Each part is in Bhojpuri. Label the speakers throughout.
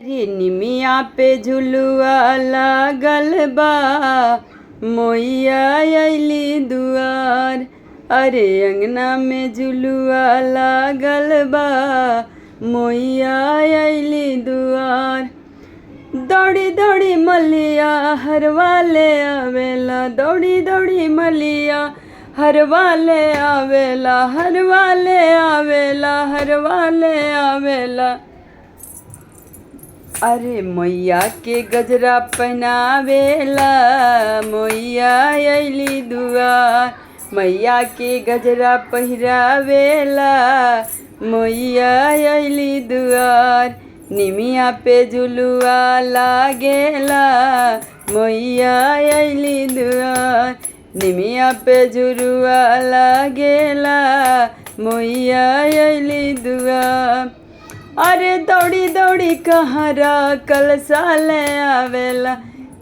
Speaker 1: रे निमिया पे झुलुआ लागल बा, मोइया अइली दुआर। अरे अंगना में झुलुआ लागल बा, मोइया अइली दुआर। दौड़ी दौड़ी मलिया हरवाले आवेला, दौड़ी दौड़ी मलिया हरवाले आवेला, हरवाले आवेला, हरवाले आवेला। अरे मैया के गजरा पहनावेला, मैया अइली दुआर। मैया के गजरा पहिरावेला, मैया अइली दुआर। निमिया पे झुलुआ लागेला, मैया अइली दुआर। निमिया पे झुलुआ लागेला, मैया अइली दुआर। अरे दौड़ी दौड़ी कहरा कलसा ले आवेला,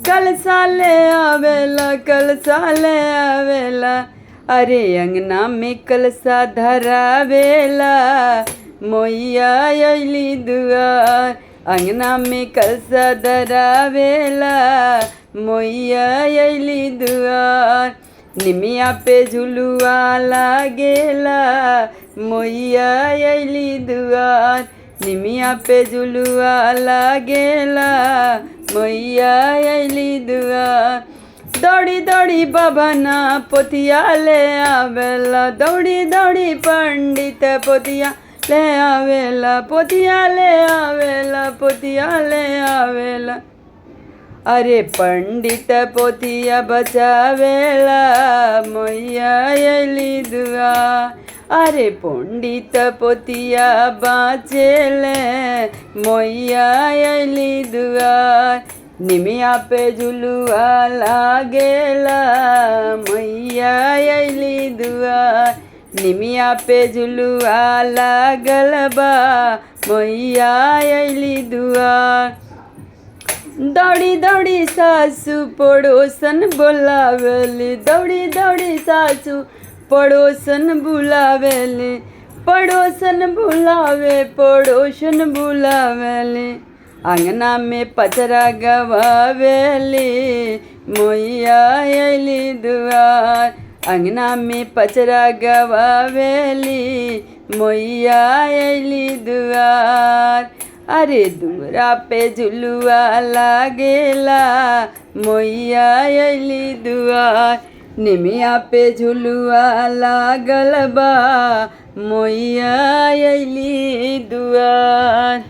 Speaker 1: कलसा ले आवेला, कलसा ले आवेला। अरे अंगना में कलसा धरावेला, मैया अइली दुआर। अंगना में कलसा धरावेला, मैया अइली दुआर। निमिया पे झुलुआ लागेला, मैया अइली दुआर। निमिया पे झुलुआ लागेला, मैया अइली दुआर। दौड़ी दौड़ी बभना पोथिया ले आवेला, दौड़ी दौड़ी पंडित पोथिया ले आवेला, पोथिया ले आवेला, पोथिया ले आवेला। अरे पंडित पोथिया बचावेला, मैया अइली दुआर। अरे पंडित पोथिया बाँचेले, मैया अइली दुआर। निमिया पे झुलुआ लागेला, मैया अइली दुआर। निमिया पे झुलुआ लागल बा, मैया अइली दुआर। दौड़ी दौड़ी सासू पड़ोसन बोलावेली, दौड़ी दौड़ी सासू पड़ोसन बुलावेली। पड़ोसन बुलावे, पड़ोसन बुलावेली। अंगना में पचरा गवावेली, मैया अइली दुआर। अंगना में पचरा गवावेली, मैया अइली दुआर। अरे दूरा पे झुलुआ लागेला, मैया अइली दुआर। निमिया पे झुलुआ लागल बा, मैया अइली दुआर।